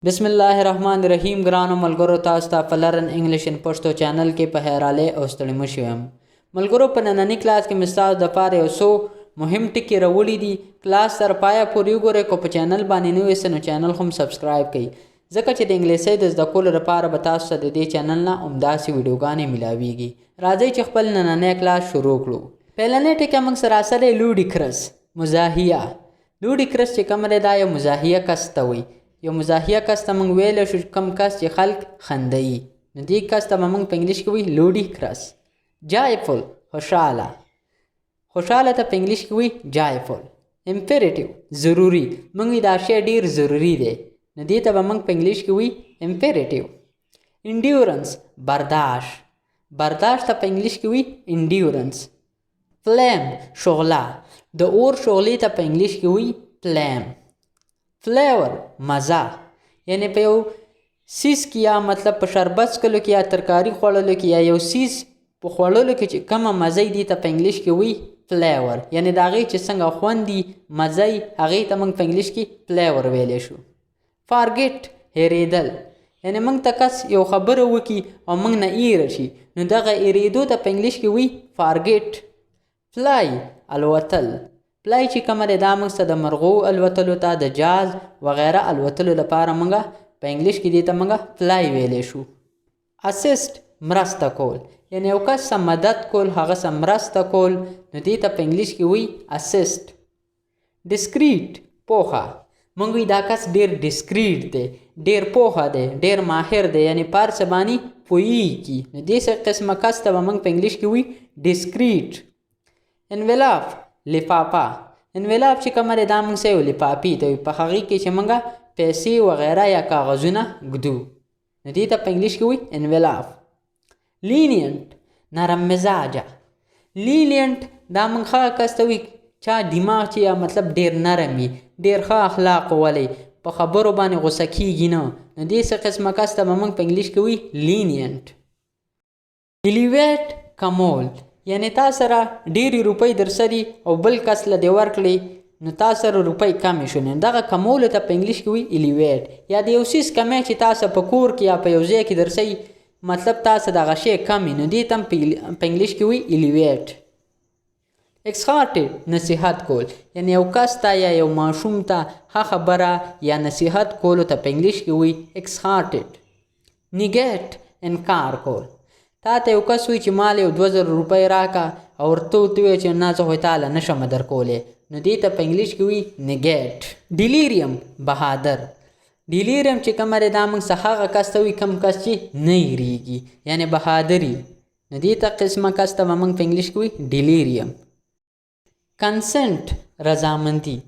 بسم الله الرحمن الرحیم. ګرانو ملګرو، تاسو ته په لرن انګلیش ان پښتو چینل کې په حیراله او ستړي مشو یم. ملګرو، په نننی کلاس کې مې ستاسو دپاره یو څو مهم ټکي راوړي دي. کلاس تر پایه پورې وګورئ. که په چینل باندې نوي یاست نو چینل هم سبسکرایب کړئ، ځکه چې د انګلیسۍ د زده کولو لپاره به تاسو ته د دې چینل نه همداسې ویډیوګانې میلاویږي. راځئ چې خپل نننی کلاس شروع کړو. پیلنی ټکی موږ سره اصل دی لوډیکرس، مزاحیه. لوډیکرس چې کوم دی دا یو مزاحیه کس ته وایي. یو مزاحیه کس ته موږ ویلی شو کوم کس چې خلک خندوي، نو دې کس ته به موږ په انګلیش کې وایي لوډیکرس. جایفل، خوشحاله. خوشحاله ته په انګلیش کې وایي جایفل. امپیریټیو، ضروري. موږ وایي دا شی ډېر ضروري دی، نو دې ته به موږ په انګلیش کې وایي امپیریټیو. انډیورنس، برداشت. برداشت ته په انګلیش کې وایي انډیورنس. فلیم، شعله. د اور شعلې ته په انګلیش کې وایي فلیم. فلیور، مزه. یعنی په یو سیز کې یا مطلب په شربت څکلو کې یا ترکاري خوړلو کې یا یو سیز په خوړلو کې چې کومه مزه دي ته په انګلیش کې وایي فلیور. یعنی د هغې چې څنګه خوند دي، مزه یې، هغې ته موږ په انګلیش کې فلیور ویلی شو. فارګیټ، هېرېدل. یعنی موږ ته کس یو خبره وکړي او موږ نه هېره شي، نو دغه هېرېدو ته په انګلیش کې وایي فارګیټ. فلای، الوتل. فلای چې کومه دی دا موږ ته د مرغو الوتلو ته، د جاز وغیره الوتلو لپاره موږ په انګلیش کې دې ته موږ فلای ویلی شو. اسیسټ، مرسته کول. یعنی یو کس څه مدد کول، هغه څه مرسته کول، نو دې ته په انګلیش کې وایي اسیسټ. ډسکریټ، پوهه. موږ وایي دا کس ډېر ډسکریټ دی، ډېر پوهه دی، ډېر ماهر دی، یعنی په هر څه باندې پوهېږي، نو دې قسمه کس ته به موږ په انګلیش کې وایي ډسکریټ. انولاف، لفافه. انولاف چې کومه دی دا موږ څه یو لفافې ته وایي، په هغې کې چې موږ پیسې وغیره یا کاغذونه ږدو، نو دې ته په انګلیش کې وایي انولاف. لینینټ، نرم مزاجه. لینینټ دا موږ هغه کس ته وایي چا دماغ چې یا مطلب ډېر نرم وي، ډېر ښه اخلاق ولري، په خبرو باندې غوسه کېږي نه، نو دې څه قسمه کس ته به موږ په انګلیش کې وایي لینینټ. الیویټ، کمول. یعنی تا سره ډېرې روپۍ درسه دي او بل کس له دې ورکړې، نو تا سره روپۍ کمې شو، نو دغه کمولو ته په انګلیش کې وایي الیویټ. یا د یو څیز کمی چې تاسو په کور کې یا په یو ځای کې درسئ، مطلب تاسو دغه شی کم وي، نو دې ته هم په انګلیش کې وایي الیویټ. اکسهارټډ، نصیحت کول. یعنی یو کس ته یا یو ماشوم ته ښه خبره یا نصیحت کولو ته په انګلیش کې وایي اکسهارټډ. نیګیټ، انکار کول. تا ته یو کس وایي چې مال یو 2000 روپۍ راکه او ورته ووایي چې نه زه خو یې تاله نشم درکولی، نو دې ته په انګلیش کې وایي نیګیټ. ډیلیریم، بهادر. ډیلیریم چې کومه دی دا موږ څه هغه کس ته وایي کوم کس چې نه هېرېږي، یعنې بهادري، نو دې ته قسمه کس ته به موږ په انګلیش کې وایي ډیلیریم. کنسنټ، رضامندي.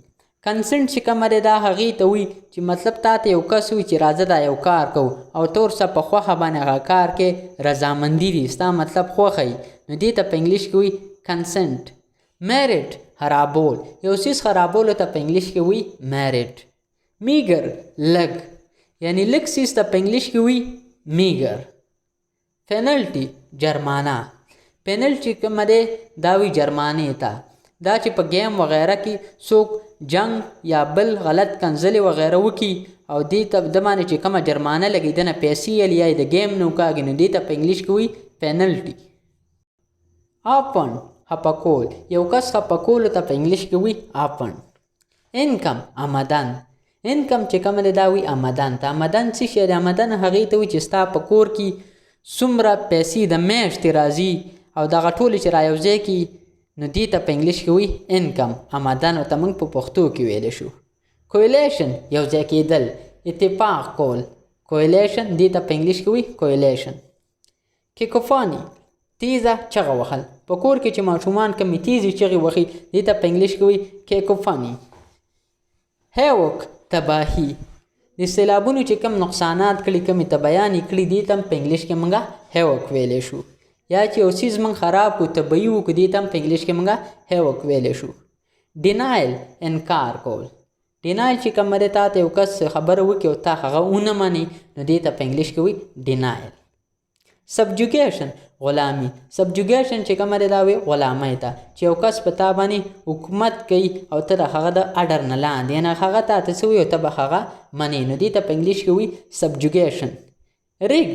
کنسنټ چې کومه دی دا هغې ته وایي چې مطلب تا ته یو کس وایي چې راځه دا یو کار کوو او ته ورسه په خوښه باندې هغه کار کې رضامندي دي، ستا مطلب خوښه یي، نو دې ته په انګلیش کې وایي کنسنټ. میرټ، خرابول. یو څیز خرابولو ته په انګلیش کې وایي میرټ. میګر، لږ. یعنی لږ څیز ته په انګلیش کې وایي میګر. پینلټي، جرمانه. پینلټي کومه دی دا وایي جرمانې ته. دا چې په گیم وغیره کې څوک جنگ یا بل غلط کنځلې وغیره وکړي او دې ته د باندې چې کومه جرمانه لګي دنه پیسې یلی یا د گیم نه وکاږي، نو دې ته په انګلیش کې وایي پینلټي. آپن، خفه کول. یو کس خفه کولو ته په انګلیش کې وایي آپن. انکم، آمدن. انکم چې کومه دی دا وایي آمدن ته. آمدن څه شی دی؟ آمدن هغې ته وایي چې ستا په کور کې څومره پیسې د میاشتې راځي او دغه ټولې چې را یو ځای کړي، نو دې ته په انګلیش کې وایي انکم. آمدن ورته موږ په پښتو کې ویلی شو. کویلیشن، یو ځای کېدل، اتفاق کول. کویلیشن دې ته په انګلیش کې وایي کویلیشن. کیکوفوني، تیزه چغه وهل. په کور کې چې ماشومان کمې تیزې چغې وهي، دې ته په انګلیش کې وایي کیکوفوني. هیوک، تباهي. د سیلابونو چې کم نقصانات کړي، کمې تباهیانې کړي، دې ته هم په انګلیش کې موږ هیوک ویلی شو. یا چې یو څیز موږ خراب کړو، تباهي وکړو، دې ته هم په انګلیش کې موږ هیوک ویلی شو. ډینایل، انکار کول. ډینایل چې کومه دی تا ته یو کس خبره وکړي او تا هغه ونه منې، نو دې ته په انګلیش کې وایي ډینایل. سبجوګیشن غلامي. سبجوګیشن چې کومه دا وي غلامۍ ته چې یو کس په تا باندې حکومت کوي او ته د هغه د اډر نه لاندې یعنې هغه تا ته څه وي او ته به هغه منې نو دې ته په انګلیش کې وي سبجوګیشن. ریګ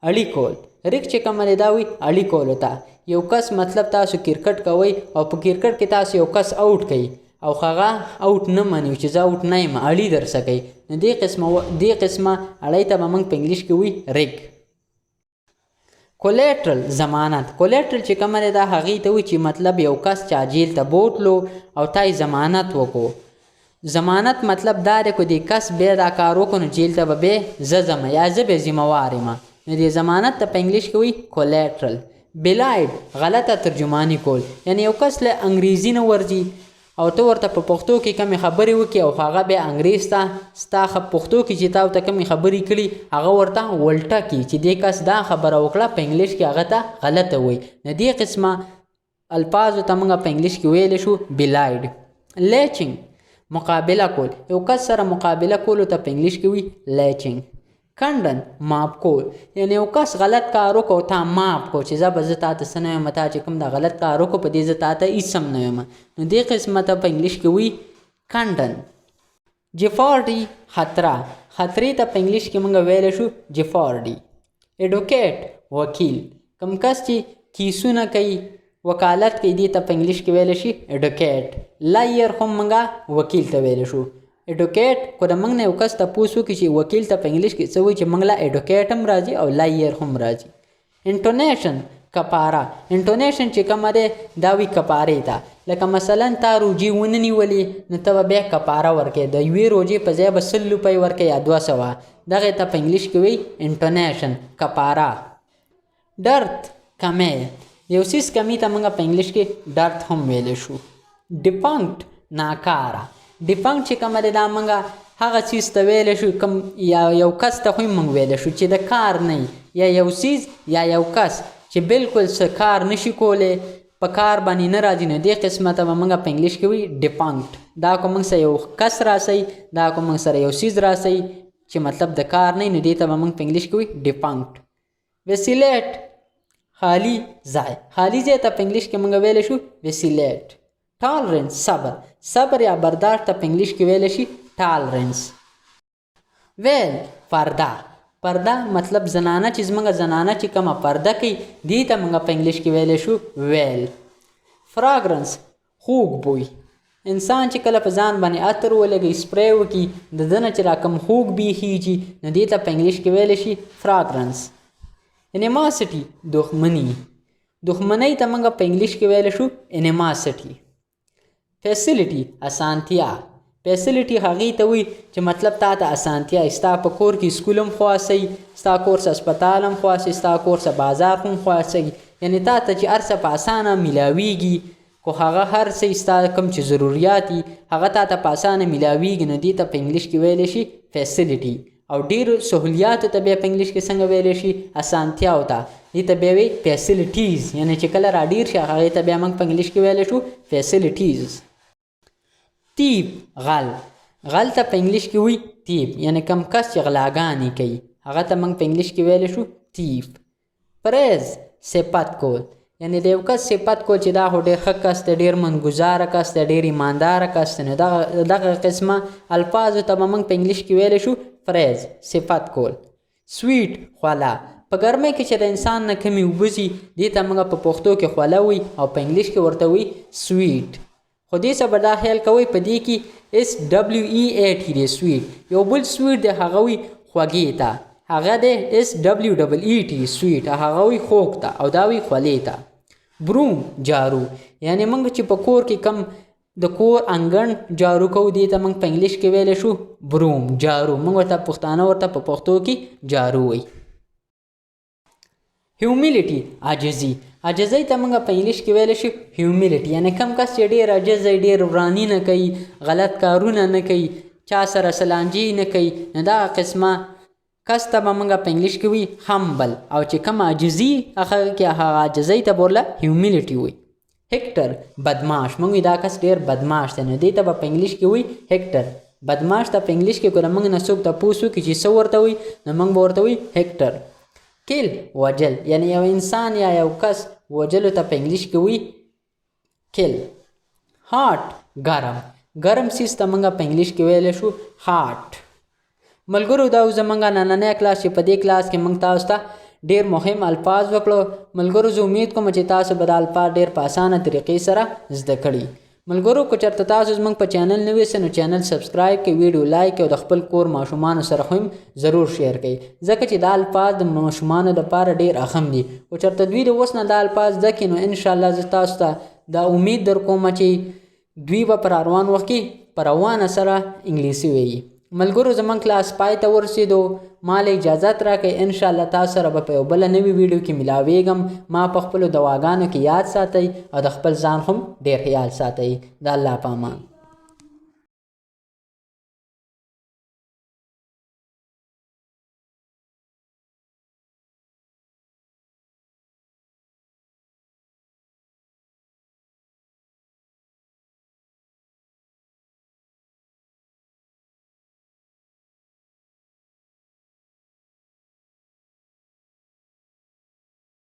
اړی کول. ریګ چې کومه دا وي اړی کولو ته یو کس مطلب تاسو کرکټ کوئ او په کرکټ کې تاسو یو کس آوټ کوي او هغه آوټ نه مني چې زه آوټ نه یم اړی درڅه کوي نو دې قسمه اړی ته به موږ په انګلیش کې وي ریګ. کولیټرل ضمانت. کولیټرل چې کومه دا هغې ته وي چې مطلب یو کس چا جیل ته بوتلو او تا یې ضمانت وکړو. ضمانت مطلب دا دی که دې کس بیا دا کار وکړو نو جیل ته به بیا زه ځم یا زه بیا ذمهوار یم نو دې ضمانت ته په انګلیش کې وي کولیټرل. بلایډ غلطه ترجماني کول یعنی یو کس له انګریزي نه ورځي او ته ورته په پښتو کې کمې خبرې وکړي او هغه بیا انګریز ته ستا پښتو کې چې تا ورته کمې خبرې کړي هغه ورته ولټه کړي چې دې کس دا خبره وکړه په انګلیش کې هغه ته غلطه وایي نو دې قسمه الفاظو ته موږ په انګلیش کې ویلی شو بلایډ. لیچنګ مقابله کول. یو کس سره مقابله کولو ته په انګلیش کې وي لیچنګ. کنډن معاف کول یعنی یو کس غلط کار وکړو تا معاف کړو چې زه به زه تا ته څه نه یم تا چې کوم دا غلط کار وکړو په دې زه تا ته هېڅ هم نه یم نو دې قسمه ته په انګلیش کې وي کنډن. جفارډي خطره. خطرې ته په انګلیش کې موږ ویلی شو جفارډي. ایډوکیټ وکیل. کوم کس چې کیسونه کوي وکالت کوي دې ته په انګلیش کې ویلی شي ایډوکیټ. لایر هم موږ وکیل ته ویلی شو. ایډوکیټ خو د موږ نه یو کس تپوس وکړي چې وکیل ته په انګلیش کې څه وایي چې موږ له ایډوکیټ هم راځي او لایر هم راځي. انټونیشن کپاره. انټونیشن چې کومه دی دا وي کپارې ته لکه مثلا تا روجې ونه نیولې نو ته به بیا کپاره ورکوې د یوې روجې په ځای به 100 روپۍ ورکوې یا 200 دغې ته په انګلیش کې وایي انټونیشن کپاره. ډرت کمی. یو څیز کمی ته موږ په انګلیش کې ډرت هم ویلی شو. ډیفنکټ ناکاره. ډیفنکټ چې کومه دی دا موږ هغه څیز ته ویلی شو کوم یا یو کس ته خو موږ ویلی شو چې د کار نه یا یو څیز یا یو کس چې بالکل څه کار نشي کولی په کار باندې نه راځي نو دې قسمه ته به موږ په انګلیش کې وي ډیفنکټ. دا که موږ سره یو کس راسئ دا که موږ سره یو څیز راسئ چې مطلب د کار نه نو دې ته به موږ په انګلیش کې وي ډیفنکټ. ویسیلیټ خالی ځای. خالی ځای ته په انګلیش کې موږ ویلی شو ویسیلیټ. ټالرنس صبر. صبر یا برداشت ته په انګلیش کې ویلی شي ټالرنس. ویل پرده. پرده مطلب زنانه چې زموږ زنانه چې کومه پرده کوي دې ته موږ په انګلیش کې ویلی شو ویل. فراګرنس خوږ بوی. انسان چې کله په ځان باندې عطر ولګوي سپری وکړي د ده نه چې را کوم خوږ بیخیږي نو دې ته په انګلیش کې ویلی شي فراګرنس. انیماسټي دښمني. دښمنۍ ته موږ په انګلیش کې ویلی شو انیماسټي. فیسیلیټي اسانتیا. فیسیلیټي هغې ته وي چې مطلب تا ته اسانتیا ستا په کور کې سکول هم خلاصوي ستا کور څه هسپتال هم خلاصوي ستا کور څه بازار هم خلاصوي یعنې تا ته چې هر څه په اسانه میلاویږي خو هغه هر څه ستا کوم چې ضروریات دي هغه تا ته په اسانه میلاویږي نو دې ته په انګلیش کې ویلی شي فیسیلیټي. او ډېرو سهولیاتو ته بیا په انګلیش کې څنګه ویلی شي اسانتیاو ته دې ته بیا وایي فیسیلیټیز یعنې چې کله را ډېر شي هغې ته بیا موږ په انګلیش کې ویلی شو فیسیلیټیز. تیپ غل. غل ته په انګلیش کې وي تیپ یعنې کم کس چې غلاګانې کوي هغه ته موږ په انګلیش کې ویلی شو تیپ. پریز صفت کول یعنې د یو کس صفت کول چې دا خو ډېر ښه کس دی ډېر منګزاره کس دی ډېر ایمانداره کس دی نو دغه قسمه الفاظو ته به موږ په انګلیش کې ویلی شو پریز صفت کول. سویټ خوله. په ګرمۍ کې چې د انسان نه کمې اوبه ځي دې ته موږ په پښتو کې خوله وي او په انګلیش کې ورته وي سویټ. خو دې څه به دا خیال کوئ په دې کې SWEAT دی سویټ. یو بل سویټ دی هغه وي خوږې ته هغه دی SWEET سویټ هغه وي خوږ ته او دا وي خولې ته. بروم جارو یعنې موږ چې په کور کې کم د کور انګړ جارو کوو دې ته موږ په انګلیش کې ویلی شو بروم جارو. موږ ورته پښتانه ورته په پښتو کې جارو وایي. هیومیلیټي عاجزي. عاجزۍ ته موږ په انګلیش کې ویلی شو هیومیلیټي یعنې کم کس چې ډېر عاجز دی ډېر وراني نه کوي غلط کارونه نه کوي چا سره سلانجي نه کوي نو دغه قسمه کس ته به موږ په انګلیش کې وي همبل او چې کم عاجزي هغه کې هغه عاجزۍ ته به ورله هیومیلیټي وي. هیکټر بدماش. موږ دا کس ډېر بدماش دی نو دې ته به په انګلیش کې وي هیکټر. بدماش ته په انګلیش کې که د موږ نه څوک تپوس وکړي چې څه ورته وي نو موږ به ورته وي هیکټر. kill وجل، یعنی یو انسان یا یو کس وجلو ته په انګلیش کې وی kill. hot ګرم، ګرم سیز ته موږ په انګلیش کې ویلی شو hot. ملګرو دا زموږ نننی کلاس چې په دې کلاس کې موږ تاسو ته ډېر مهم الفاظ وکړو. ملګرو زه امید کوم چې تاسو به دا الفاظ ډېر په اسانه طریقې سره زده کړي. ملګرو که چېرته تاسو زموږ په چینل نوي سئ نو چینل سبسکرایب کړئ، ویډیو لایک کړئ او د خپل کور ماشومانو سره خو هم ضرور شیر کړئ، ځکه چې دا الفاظ د ماشومانو دپاره ډېر اهم دي. که چېرته دوی د اوس نه دا الفاظ زده کړي نو انشاءالله زه تاسو ته دا امید در کوم چې دوی به په روان وخت کې په روانه سره انګلیسي وایي. ملګرو زموږ کلاس پای ته ورسېدو، ما له اجازت راکړئ. انشاءالله تاسو سره به په یو بله نوي ویډیو کې ملاویږم. ما په خپلو دواګانو کې یاد ساتئ او د خپل ځان هم ډېر خیال ساتئ. د الله په امان.